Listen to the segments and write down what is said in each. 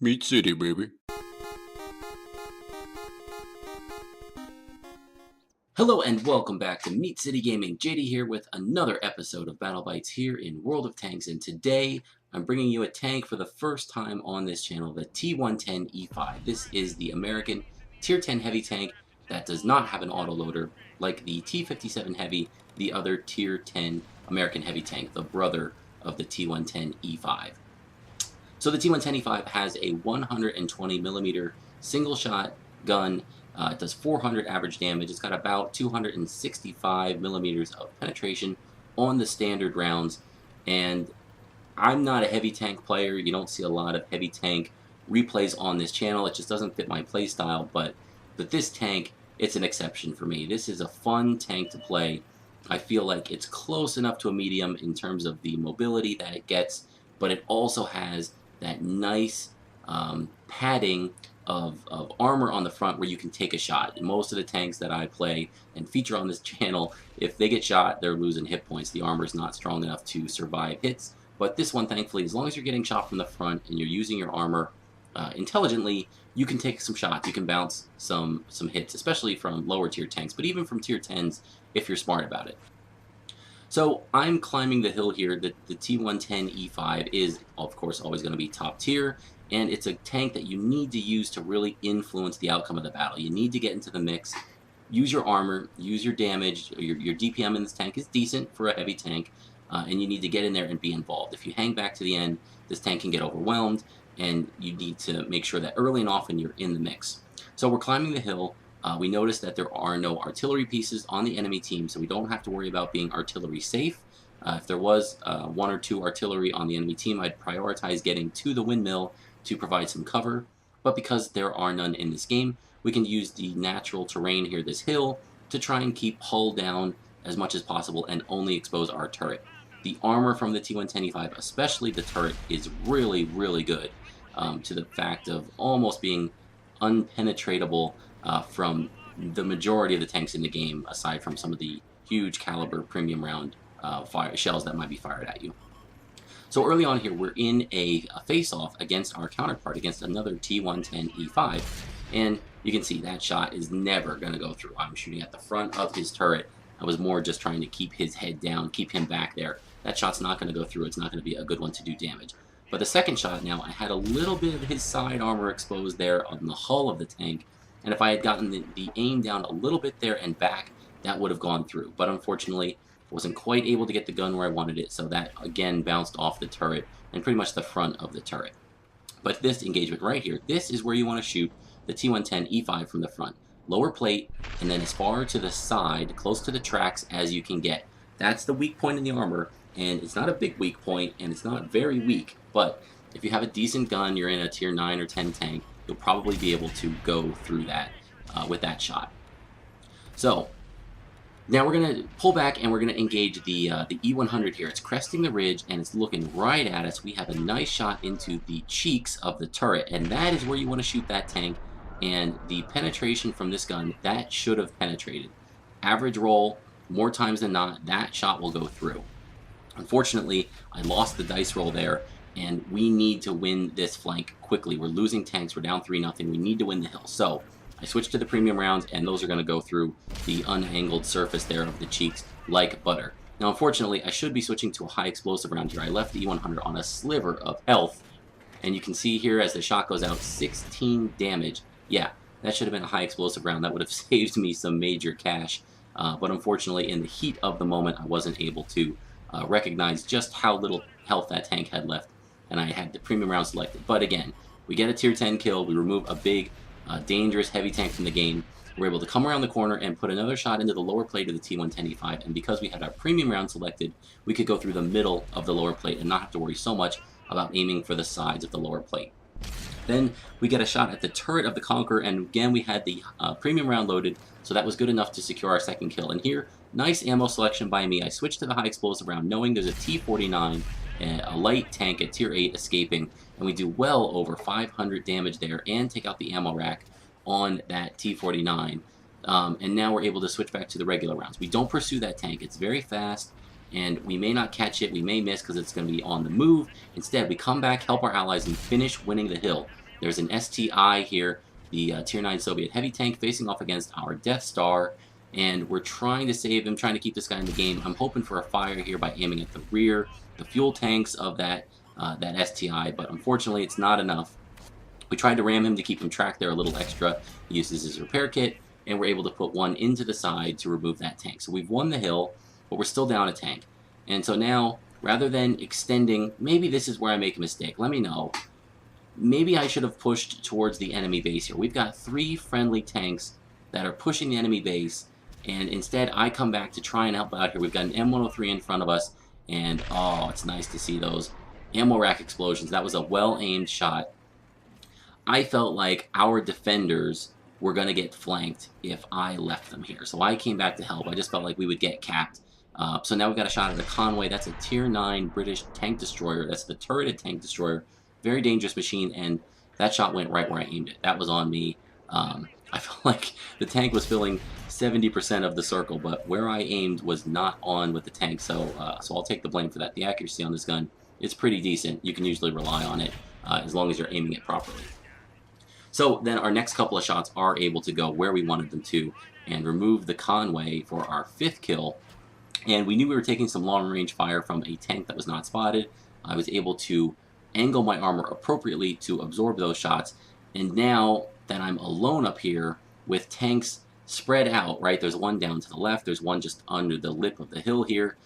Meat City, baby. Hello and welcome back to Meat City Gaming. JD here with another episode of Battle Bites here in World of Tanks, and today I'm bringing you a tank for the first time on this channel, the T110E5. This is the American Tier 10 heavy tank that does not have an autoloader like the T57 Heavy, the other Tier 10 American heavy tank, the brother of the T110E5. So the T110E5 has a 120 millimeter single shot gun. It does 400 average damage. It's got about 265 millimeters of penetration on the standard rounds. And I'm not a heavy tank player. You don't see a lot of heavy tank replays on this channel. It just doesn't fit my playstyle. But this tank, it's an exception for me. This is a fun tank to play. I feel like it's close enough to a medium in terms of the mobility that it gets, but it also has that nice padding of armor on the front where you can take a shot. And most of the tanks that I play and feature on this channel, if they get shot, they're losing hit points. The armor is not strong enough to survive hits. But this one, thankfully, as long as you're getting shot from the front and you're using your armor intelligently, you can take some shots. You can bounce some hits, especially from lower tier tanks, but even from tier 10s if you're smart about it. So I'm climbing the hill here. The T110E5 is, of course, always going to be top tier, and it's a tank that you need to use to really influence the outcome of the battle. You need to get into the mix, use your armor, use your damage. Your DPM in this tank is decent for a heavy tank, and you need to get in there and be involved. If you hang back to the end, this tank can get overwhelmed, and you need to make sure that early and often you're in the mix. So we're climbing the hill. We notice that there are no artillery pieces on the enemy team, so we don't have to worry about being artillery safe. If there was one or two artillery on the enemy team, I'd prioritize getting to the windmill to provide some cover. But because there are none in this game, we can use the natural terrain here, this hill, to try and keep hull down as much as possible and only expose our turret. The armor from the T110E5, especially the turret, is really, really good, to the fact of almost being unpenetratable from the majority of the tanks in the game, aside from some of the huge caliber premium round shells that might be fired at you. So early on here, we're in a face-off against our counterpart, against another T110E5, and you can see that shot is never going to go through. I'm shooting at the front of his turret. I was more just trying to keep his head down, keep him back there. That shot's not going to go through. It's not going to be a good one to do damage. But the second shot now, I had a little bit of his side armor exposed there on the hull of the tank, and if I had gotten the aim down a little bit there and back, that would have gone through. But unfortunately, I wasn't quite able to get the gun where I wanted it, so that again bounced off the turret and pretty much the front of the turret. But this engagement right here, this is where you want to shoot the T110E5 from the front. Lower plate, and then as far to the side, close to the tracks as you can get. That's the weak point in the armor, and it's not a big weak point, and it's not very weak, but if you have a decent gun, you're in a tier 9 or 10 tank, you'll probably be able to go through that with that shot. So now we're going to pull back and we're going to engage the E100 here. It's cresting the ridge and it's looking right at us. We have a nice shot into the cheeks of the turret, and that is where you want to shoot that tank. And the penetration from this gun, that should have penetrated. Average roll, more times than not, that shot will go through. Unfortunately, I lost the dice roll there, and we need to win this flank quickly. We're losing tanks. We're down 3-0. We need to win the hill. So I switched to the premium rounds, and those are going to go through the unangled surface there of the cheeks like butter. Now, unfortunately, I should be switching to a high explosive round here. I left the E100 on a sliver of health, and you can see here as the shot goes out, 16 damage. Yeah, that should have been a high explosive round. That would have saved me some major cash. But unfortunately, in the heat of the moment, I wasn't able to recognize just how little health that tank had left, and I had the premium round selected. But again, we get a tier 10 kill, we remove a big, dangerous heavy tank from the game. We're able to come around the corner and put another shot into the lower plate of the T110E5, and because we had our premium round selected, we could go through the middle of the lower plate and not have to worry so much about aiming for the sides of the lower plate. Then we get a shot at the turret of the Conqueror, and again we had the premium round loaded, so that was good enough to secure our second kill. And here, nice ammo selection by me. I switched to the high explosive round, knowing there's a T49, a light tank at tier 8 escaping, and we do well over 500 damage there and take out the ammo rack on that T49. And now we're able to switch back to the regular rounds. We don't pursue that tank. It's very fast, and we may not catch it, we may miss because it's going to be on the move. Instead, we come back, help our allies, and finish winning the hill. There's an STI here, the Tier 9 Soviet heavy tank facing off against our Death Star, and we're trying to save him, trying to keep this guy in the game. I'm hoping for a fire here by aiming at the rear, the fuel tanks of that STI, but unfortunately it's not enough. We tried to ram him to keep him tracked there a little extra. He uses his repair kit, and we're able to put one into the side to remove that tank. So we've won the hill, but we're still down a tank. And so now, rather than extending, maybe this is where I make a mistake. Let me know. Maybe I should have pushed towards the enemy base here. We've got 3 friendly tanks that are pushing the enemy base, and instead I come back to try and help out here. We've got an M103 in front of us, and oh, it's nice to see those ammo rack explosions. That was a well-aimed shot. I felt like our defenders were going to get flanked if I left them here. So I came back to help. I just felt like we would get capped. So now we've got a shot at a Conway. That's a Tier 9 British tank destroyer. That's the turreted tank destroyer. Very dangerous machine, and that shot went right where I aimed it. That was on me. I felt like the tank was filling 70% of the circle, but where I aimed was not on with the tank, so I'll take the blame for that. The accuracy on this gun is pretty decent. You can usually rely on it as long as you're aiming it properly. So then our next couple of shots are able to go where we wanted them to and remove the Conway for our 5th kill. And we knew we were taking some long-range fire from a tank that was not spotted. I was able to angle my armor appropriately to absorb those shots. And now that I'm alone up here with tanks spread out, right? There's one down to the left. There's one just under the lip of the hill here.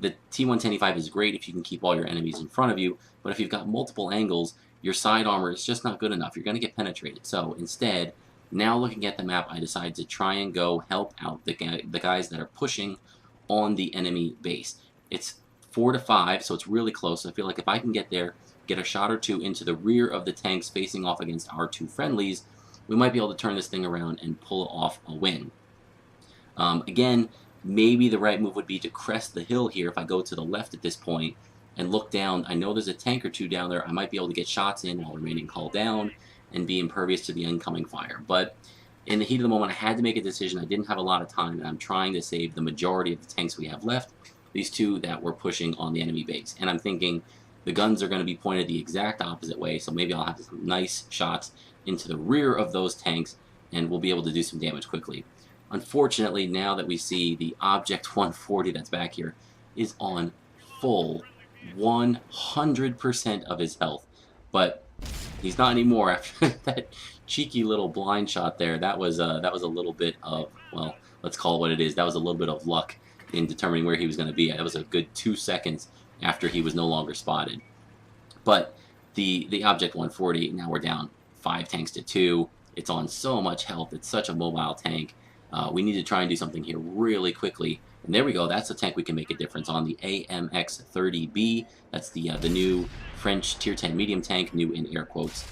The T110E5 is great if you can keep all your enemies in front of you. But if you've got multiple angles, your side armor is just not good enough. You're going to get penetrated. So instead, now looking at the map, I decided to try and go help out the guys that are pushing on the enemy base. It's 4 to 5, so it's really close. I feel like if I can get there, get a shot or two into the rear of the tanks facing off against our 2 friendlies, we might be able to turn this thing around and pull off a win. Again, maybe the right move would be to crest the hill here if I go to the left at this point and look down. I know there's a tank or 2 down there. I might be able to get shots in while remaining hull down and be impervious to the incoming fire. But in the heat of the moment, I had to make a decision. I didn't have a lot of time, and I'm trying to save the majority of the tanks we have left, these 2 that were pushing on the enemy base. And I'm thinking the guns are going to be pointed the exact opposite way, so maybe I'll have some nice shots into the rear of those tanks, and we'll be able to do some damage quickly. Unfortunately, now that we see the Object 140 that's back here is on full 100% of his health, but he's not anymore after that cheeky little blind shot there. That was a little bit of, well, let's call it what it is. That was a little bit of luck in determining where he was going to be. That was a good 2 seconds after he was no longer spotted. But the Object 140, now we're down 5 tanks to 2. It's on so much health. It's such a mobile tank. We need to try and do something here really quickly. And there we go. That's a tank we can make a difference on, the AMX-30B. That's the new French Tier 10 medium tank, new in air quotes.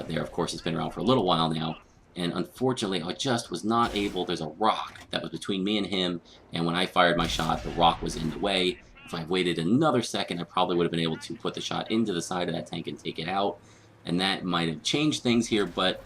There, of course, it's been around for a little while now. And unfortunately, I just was not able. There's a rock that was between me and him. And when I fired my shot, the rock was in the way. If I waited another second, I probably would have been able to put the shot into the side of that tank and take it out. And that might have changed things here, but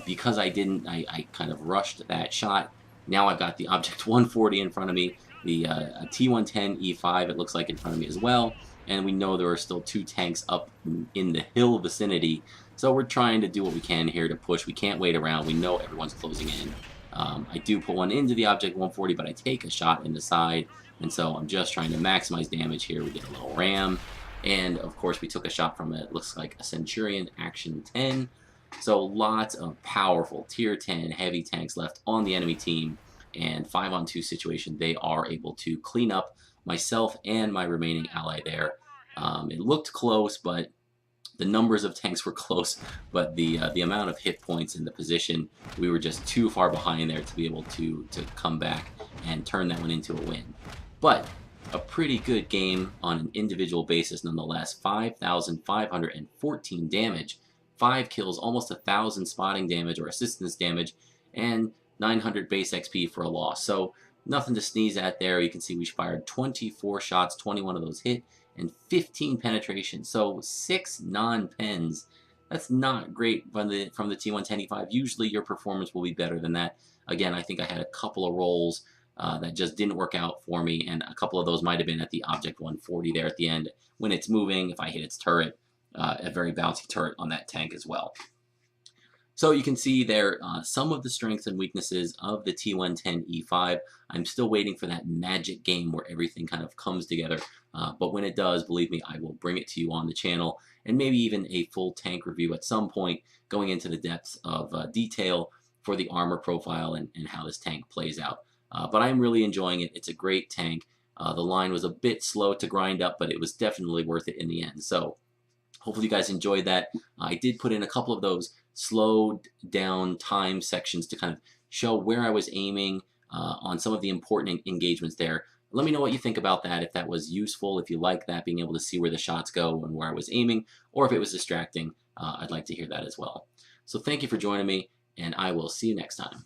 because I didn't, I kind of rushed that shot. Now I've got the Object 140 in front of me, the T110E5, it looks like, in front of me as well. And we know there are still 2 tanks up in the hill vicinity. So we're trying to do what we can here to push. We can't wait around. We know everyone's closing in. I do put one into the Object 140, but I take a shot in the side. And so I'm just trying to maximize damage here. We get a little ram. And, of course, we took a shot from it. Looks like a Centurion Action 10. So lots of powerful Tier 10 heavy tanks left on the enemy team. And 5-on-2 situation, they are able to clean up myself and my remaining ally there. It looked close, but the numbers of tanks were close. But the amount of hit points in the position, we were just too far behind there to be able to come back and turn that one into a win. But a pretty good game on an individual basis nonetheless. 5,514 damage, 5 kills, almost 1,000 spotting damage or assistance damage, and 900 base XP for a loss. So nothing to sneeze at there. You can see we fired 24 shots, 21 of those hit, and 15 penetration. So 6 non-pens. That's not great from the T110E5. Usually your performance will be better than that. Again, I think I had a couple of rolls that just didn't work out for me, and a couple of those might have been at the Object 140 there at the end. When it's moving, if I hit its turret, a very bouncy turret on that tank as well. So you can see there some of the strengths and weaknesses of the T110E5. I'm still waiting for that magic game where everything kind of comes together. But when it does, believe me, I will bring it to you on the channel, and maybe even a full tank review at some point, going into the depths of detail for the armor profile and how this tank plays out. But I'm really enjoying it. It's a great tank. The line was a bit slow to grind up, but it was definitely worth it in the end. So hopefully you guys enjoyed that. I did put in a couple of those slowed down time sections to kind of show where I was aiming on some of the important engagements there. Let me know what you think about that, if that was useful, if you like that, being able to see where the shots go and where I was aiming, or if it was distracting. I'd like to hear that as well. So thank you for joining me, and I will see you next time.